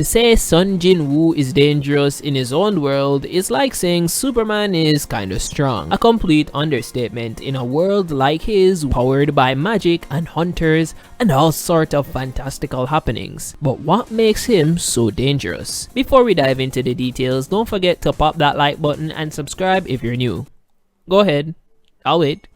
To say Sun Jin-woo is dangerous in his own world is like saying Superman is kinda strong. A complete understatement in a world like his, powered by magic and hunters and all sort of fantastical happenings. But what makes him so dangerous? Before we dive into the details, don't forget to pop that like button and subscribe if you're new. Go ahead, I'll wait.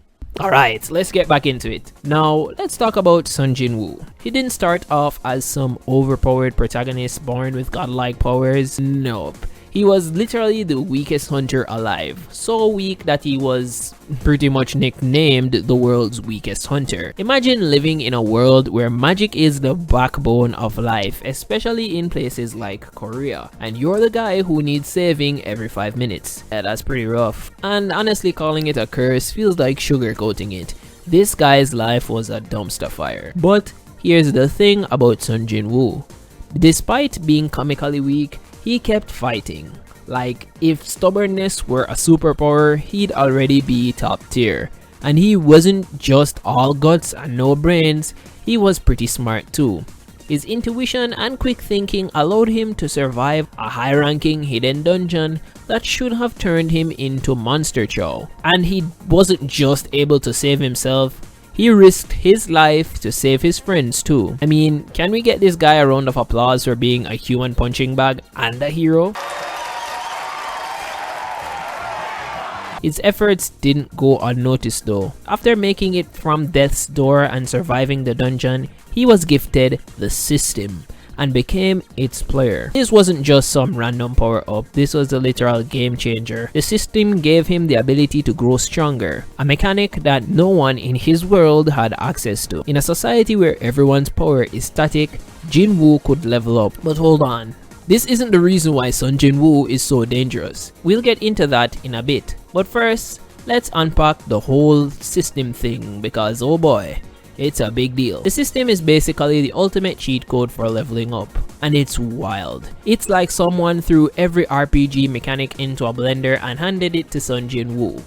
Alright, let's get back into it. Now, let's talk about Sun Jin-woo. He didn't start off as some overpowered protagonist born with godlike powers. Nope. He was literally the weakest hunter alive. So weak that he was pretty much nicknamed the world's weakest hunter. Imagine living in a world where magic is the backbone of life, especially in places like Korea, and you're the guy who needs saving every 5 minutes. Yeah, that's pretty rough. And honestly, calling it a curse feels like sugarcoating it. This guy's life was a dumpster fire. But here's the thing about Sun Jin-woo. Despite being comically weak, he kept fighting. Like, if stubbornness were a superpower, he'd already be top tier. And he wasn't just all guts and no brains, he was pretty smart too. His intuition and quick thinking allowed him to survive a high-ranking hidden dungeon that should have turned him into Monster Chow. And he wasn't just able to save himself, he risked his life to save his friends too. I mean, can we get this guy a round of applause for being a human punching bag and a hero? His efforts didn't go unnoticed though. After making it from death's door and surviving the dungeon, he was gifted the System and became its player. This wasn't just some random power up, this was a literal game changer. The System gave him the ability to grow stronger, a mechanic that no one in his world had access to. In a society where everyone's power is static, Jin-woo could level up. But hold on, this isn't the reason why Sun Jin-woo is so dangerous. We'll get into that in a bit. But first, let's unpack the whole System thing because oh boy, it's a big deal. The System is basically the ultimate cheat code for leveling up, and it's wild. It's like someone threw every RPG mechanic into a blender and handed it to Sun Jin-woo.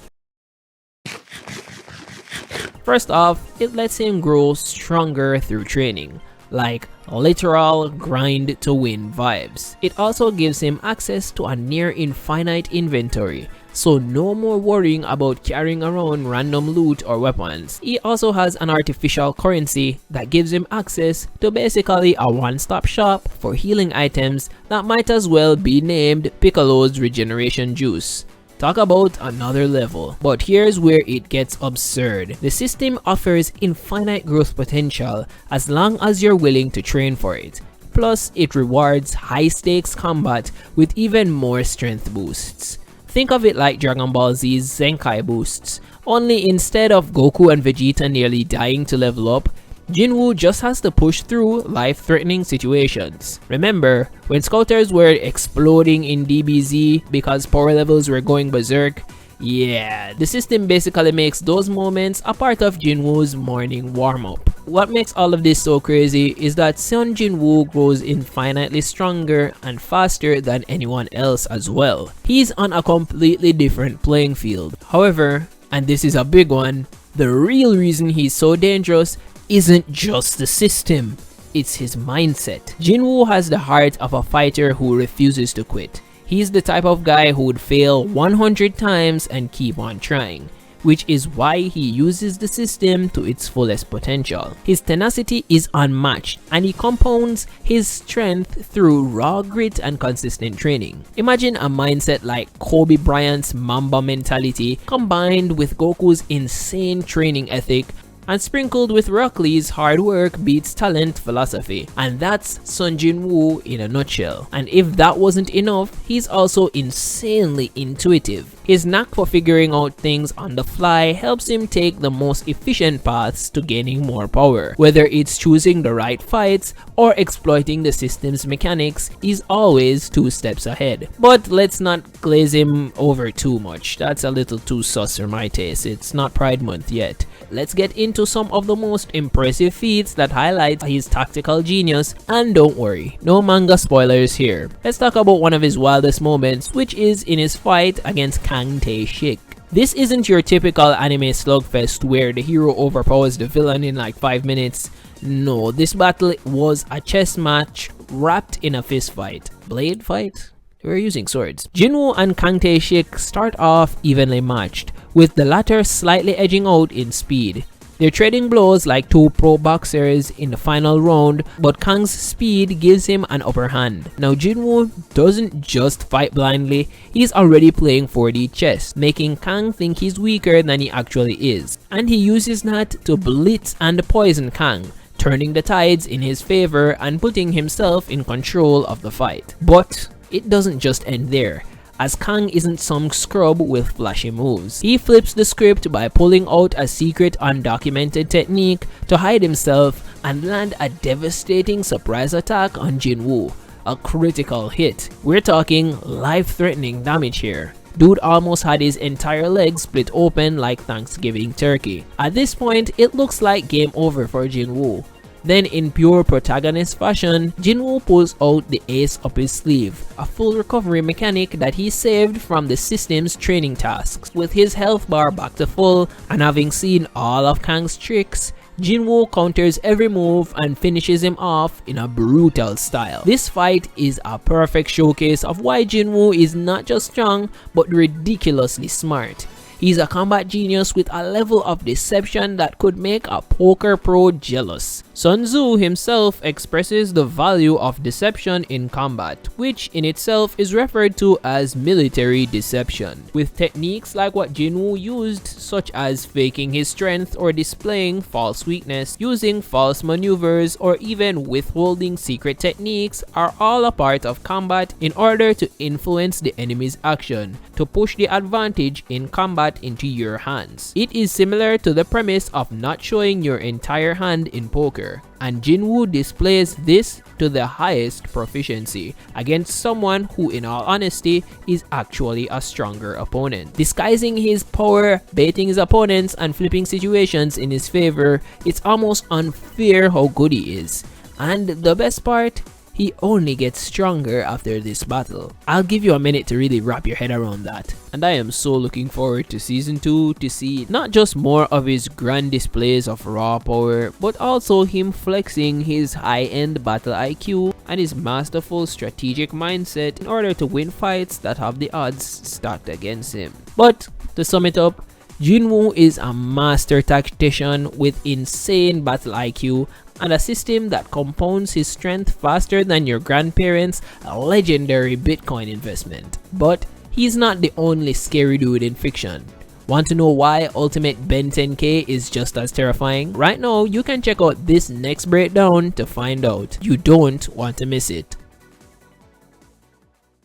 First off, it lets him grow stronger through training, like literal grind to win vibes. It also gives him access to a near infinite inventory, so no more worrying about carrying around random loot or weapons. He also has an artificial currency that gives him access to basically a one-stop shop for healing items that might as well be named Piccolo's Regeneration Juice. Talk about another level. But here's where it gets absurd. The System offers infinite growth potential as long as you're willing to train for it. Plus, it rewards high-stakes combat with even more strength boosts. Think of it like Dragon Ball Z's Zenkai boosts, only instead of Goku and Vegeta nearly dying to level up, Jin-woo just has to push through life-threatening situations. Remember, when scouters were exploding in DBZ because power levels were going berserk? Yeah, the System basically makes those moments a part of Jin-woo's morning warm-up. What makes all of this so crazy is that Sun Jin-woo grows infinitely stronger and faster than anyone else as well. He's on a completely different playing field. However, and this is a big one, the real reason he's so dangerous isn't just the System, it's his mindset. Jin-woo has the heart of a fighter who refuses to quit. He's the type of guy who would fail 100 times and keep on trying, which is why he uses the System to its fullest potential. His tenacity is unmatched, and he compounds his strength through raw grit and consistent training. Imagine a mindset like Kobe Bryant's Mamba mentality combined with Goku's insane training ethic and sprinkled with Rock Lee's hard work beats talent philosophy. And that's Sun Jin-woo in a nutshell. And if that wasn't enough, he's also insanely intuitive. His knack for figuring out things on the fly helps him take the most efficient paths to gaining more power. Whether it's choosing the right fights or exploiting the System's mechanics, he's always 2 steps ahead. But let's not glaze him over too much. That's a little too sus for my taste. It's not Pride Month yet. Let's get into some of the most impressive feats that highlight his tactical genius, and don't worry, no manga spoilers here. Let's talk about one of his wildest moments, which is in his fight against Kang Tae-shik. This isn't your typical anime slugfest where the hero overpowers the villain in like 5 minutes. No, this battle was a chess match wrapped in a fist fight. Blade fight? They were using swords. Jinwoo and Kang Tae-shik start off evenly matched, with the latter slightly edging out in speed. They're trading blows like two pro boxers in the final round, but Kang's speed gives him an upper hand. Now Jinwoo doesn't just fight blindly, he's already playing 4D chess, making Kang think he's weaker than he actually is. And he uses that to blitz and poison Kang, turning the tides in his favor and putting himself in control of the fight. But it doesn't just end there, as Kang isn't some scrub with flashy moves. He flips the script by pulling out a secret undocumented technique to hide himself and land a devastating surprise attack on Jinwoo. A critical hit. We're talking life-threatening damage here. Dude almost had his entire leg split open like Thanksgiving turkey. At this point, it looks like game over for Jinwoo. Then in pure protagonist fashion, Jinwoo pulls out the ace up his sleeve, a full recovery mechanic that he saved from the system's training tasks. With his health bar back to full and having seen all of Kang's tricks, Jinwoo counters every move and finishes him off in a brutal style. This fight is a perfect showcase of why Jinwoo is not just strong but ridiculously smart. He's a combat genius with a level of deception that could make a poker pro jealous. Sun Tzu himself expresses the value of deception in combat, which in itself is referred to as military deception. With techniques like what Jinwoo used, such as faking his strength or displaying false weakness, using false maneuvers, or even withholding secret techniques are all a part of combat in order to influence the enemy's action, to push the advantage in combat into your hands. It is similar to the premise of not showing your entire hand in poker, and Jinwoo displays this to the highest proficiency against someone who in all honesty is actually a stronger opponent. Disguising his power, baiting his opponents, and flipping situations in his favor, it's almost unfair how good he is. And the best part? He only gets stronger after this battle. I'll give you a minute to really wrap your head around that. And I am so looking forward to season 2 to see not just more of his grand displays of raw power, but also him flexing his high-end battle IQ and his masterful strategic mindset in order to win fights that have the odds stacked against him. But to sum it up, Jinwoo is a master tactician with insane battle IQ and a system that compounds his strength faster than your grandparents' legendary Bitcoin investment. But he's not the only scary dude in fiction. Want to know why Ultimate Ben 10K is just as terrifying? Right now, you can check out this next breakdown to find out. You don't want to miss it.